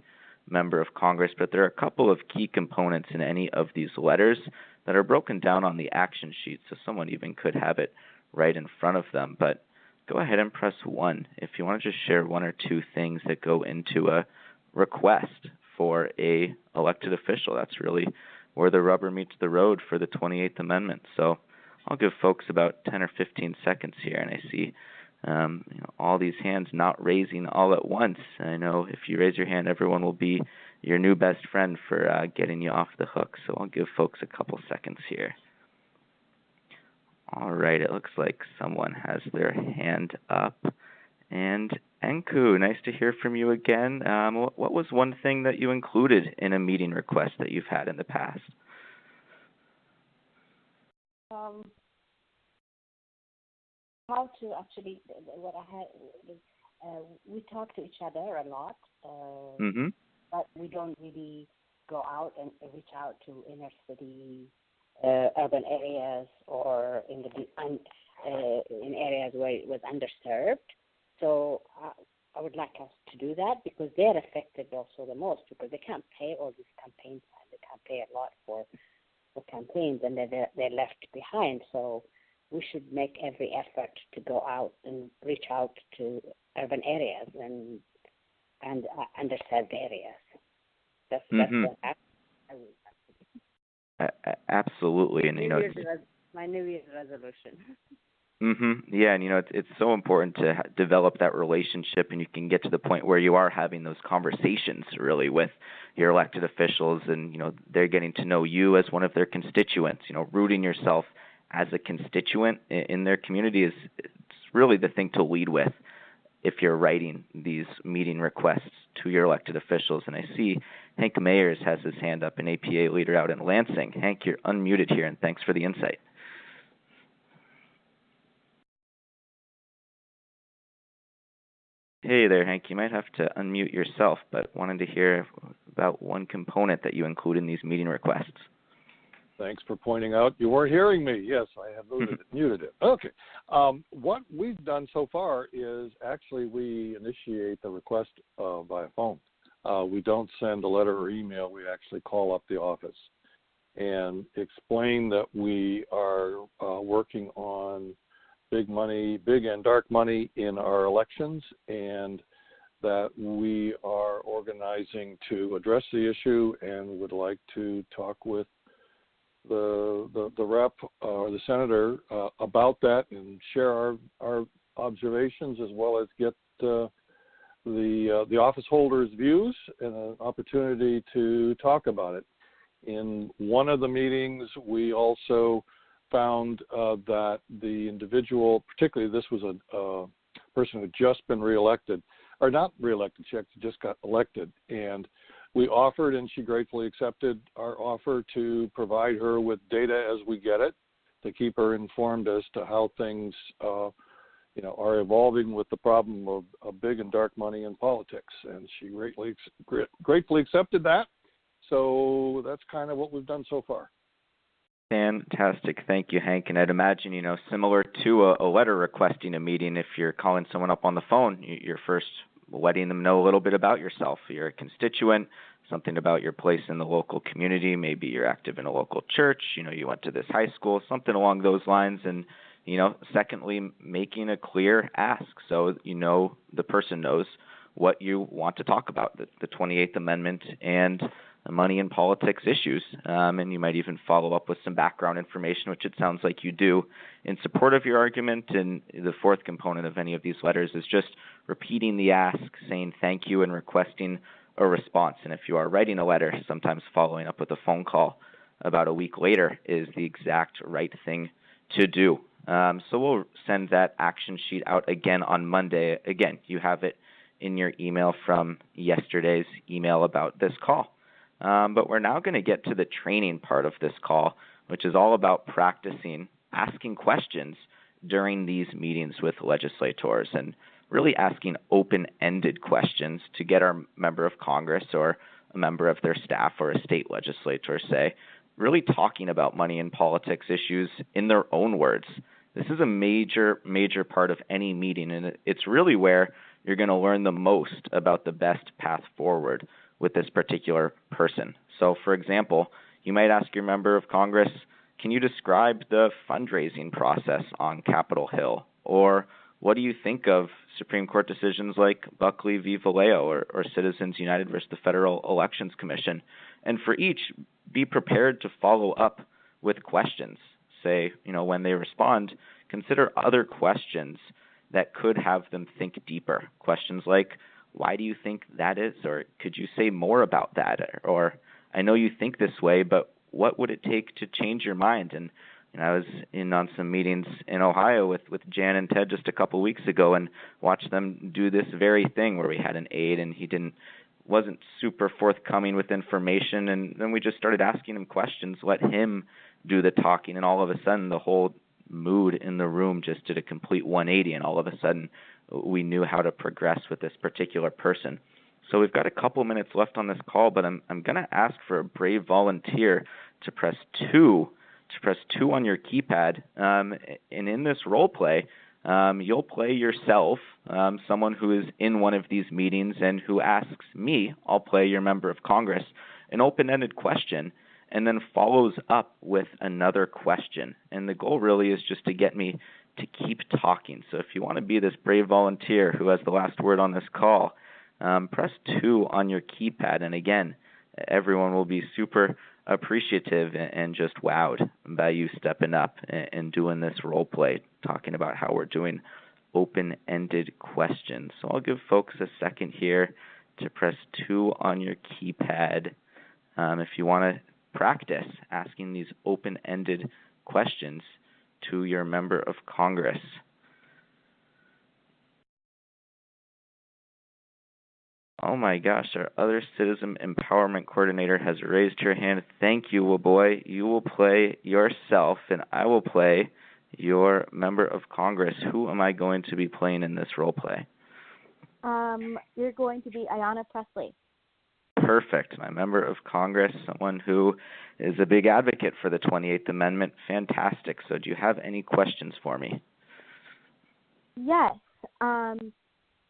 member of Congress, but there are a couple of key components in any of these letters that are broken down on the action sheet, so someone even could have it right in front of them. But go ahead and press 1 if you want to just share 1 or 2 things that go into a request for a elected official. That's really where the rubber meets the road for the 28th Amendment. So I'll give folks about 10 or 15 seconds here, and I see all these hands not raising all at once. I know if you raise your hand, everyone will be your new best friend for getting you off the hook. So I'll give folks a couple seconds here. All right, it looks like someone has their hand up. And Enku, nice to hear from you again. What was one thing that you included in a meeting request that you've had in the past? How to actually, what I had is we talk to each other a lot, but we don't really go out and reach out to inner city, urban areas, or in areas where it was underserved. So I would like us to do that because they're affected also the most, because they can't pay all these campaigns. They can't pay a lot for campaigns, and they're left behind. So we should make every effort to go out and reach out to urban areas and underserved areas. That's what I would. Absolutely, and my New Year's resolution. Yeah, and it's so important to develop that relationship, and you can get to the point where you are having those conversations really with your elected officials, and they're getting to know you as one of their constituents. Rooting yourself as a constituent in their community it's really the thing to lead with if you're writing these meeting requests to your elected officials. And I see Hank Mayers has his hand up, an APA leader out in Lansing. Hank, you're unmuted here, and thanks for the insight. Hey there, Hank. You might have to unmute yourself, but wanted to hear about one component that you include in these meeting requests. Thanks for pointing out you weren't hearing me. Yes, I have muted it. Okay. What we've done so far is actually we initiate the request via phone. We don't send a letter or email. We actually call up the office and explain that we are working on big and dark money in our elections, and that we are organizing to address the issue and would like to talk with the rep or the senator about that and share our observations, as well as get the office holders' views and an opportunity to talk about it. In one of the meetings, we also found that the individual, particularly this was a person who had just been reelected, or not reelected, she actually just got elected, and we offered, and she gratefully accepted our offer to provide her with data as we get it, to keep her informed as to how things are evolving with the problem of big and dark money in politics. And she gratefully accepted that. So that's kind of what we've done so far. Fantastic. Thank you, Hank. And I'd imagine, similar to a letter requesting a meeting, if you're calling someone up on the phone, you're first letting them know a little bit about yourself. You're a constituent, something about your place in the local community. Maybe you're active in a local church. You went to this high school, something along those lines. And, secondly, making a clear ask so the person knows what you want to talk about, the 28th Amendment and money and politics issues. And you might even follow up with some background information, which it sounds like you do, in support of your argument. And the fourth component of any of these letters is just repeating the ask, saying thank you, and requesting a response. And if you are writing a letter, sometimes following up with a phone call about a week later is the exact right thing to do. So we'll send that action sheet out again on Monday. Again, you have it in your email from yesterday's email about this call. But we're now going to get to the training part of this call, which is all about practicing asking questions during these meetings with legislators and really asking open-ended questions to get our member of Congress or a member of their staff or a state legislator, say, really talking about money and politics issues in their own words. This is a major, major part of any meeting, and it's really where you're going to learn the most about the best path forward with this particular person. So, for example, you might ask your member of Congress, can you describe the fundraising process on Capitol Hill? Or what do you think of Supreme Court decisions like Buckley v. Vallejo or Citizens United versus the Federal Elections Commission? And for each, be prepared to follow up with questions. Say, when they respond, consider other questions that could have them think deeper. Questions like, why do you think that is? Or could you say more about that? Or I know you think this way, but what would it take to change your mind? And I was in on some meetings in Ohio with Jan and Ted just a couple weeks ago and watched them do this very thing where we had an aide and he wasn't super forthcoming with information, and then we just started asking him questions, let him do the talking, and all of a sudden the whole mood in the room just did a complete 180, and all of a sudden we knew how to progress with this particular person. So we've got a couple minutes left on this call, but I'm going to ask for a brave volunteer to press 2 on your keypad, and in this role play, you'll play yourself, someone who is in one of these meetings and who asks me, I'll play your member of Congress, an open-ended question, and then follows up with another question. And the goal really is just to get me to keep talking. So if you want to be this brave volunteer who has the last word on this call, press 2 on your keypad. And again, everyone will be super appreciative and just wowed by you stepping up and doing this role play, talking about how we're doing open-ended questions. So I'll give folks a second here to press 2 on your keypad if you want to practice asking these open-ended questions to your member of Congress. Oh my gosh, our other citizen empowerment coordinator has raised her hand. Thank you, Waboy. You will play yourself, and I will play your member of Congress. Who am I going to be playing in this role play? You're going to be Ayanna Pressley. Perfect. My member of Congress, someone who is a big advocate for the 28th Amendment. Fantastic. So do you have any questions for me? Yes.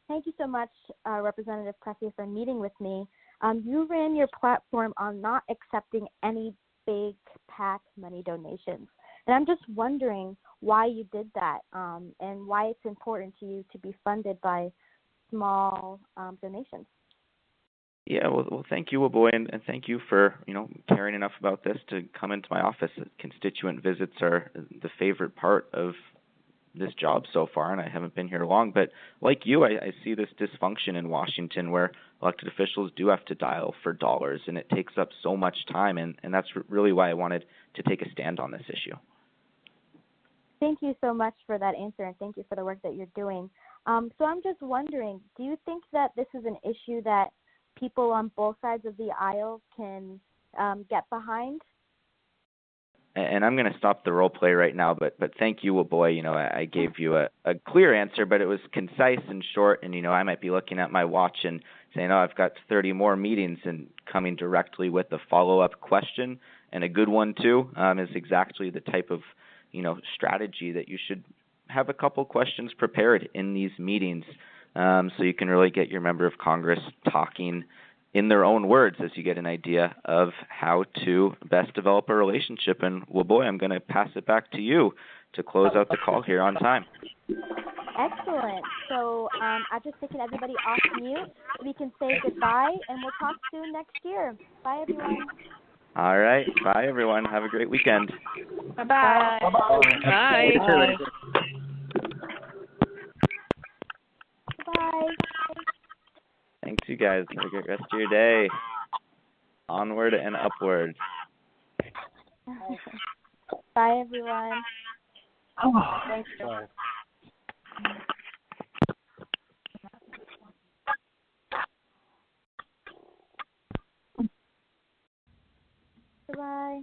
Thank you so much, Representative Pressley, for meeting with me. You ran your platform on not accepting any big PAC money donations. And I'm just wondering why you did that and why it's important to you to be funded by small donations. Yeah, well, thank you, Waboy, and thank you for, caring enough about this to come into my office. Constituent visits are the favorite part of this job so far, and I haven't been here long. But like you, I see this dysfunction in Washington where elected officials do have to dial for dollars, and it takes up so much time, and that's really why I wanted to take a stand on this issue. Thank you so much for that answer, and thank you for the work that you're doing. So I'm just wondering, do you think that this is an issue that people on both sides of the aisle can get behind? And I'm going to stop the role play right now, but thank you, Waboy. I gave you a clear answer, but it was concise and short, and, I might be looking at my watch and saying, oh, I've got 30 more meetings, and coming directly with a follow-up question, and a good one, too, is exactly the type of, strategy that you should have a couple questions prepared in these meetings so you can really get your member of Congress talking in their own words as you get an idea of how to best develop a relationship. And, well, boy, I'm going to pass it back to you to close out the call here on time. Excellent. So I've just taken everybody off mute. We can say goodbye, and we'll talk soon next year. Bye, everyone. All right. Bye, everyone. Have a great weekend. Bye-bye. Bye. Bye. Bye. Thanks, you guys. Have a great rest of your day. Onward and upward. Bye, everyone. Thanks, John. Bye.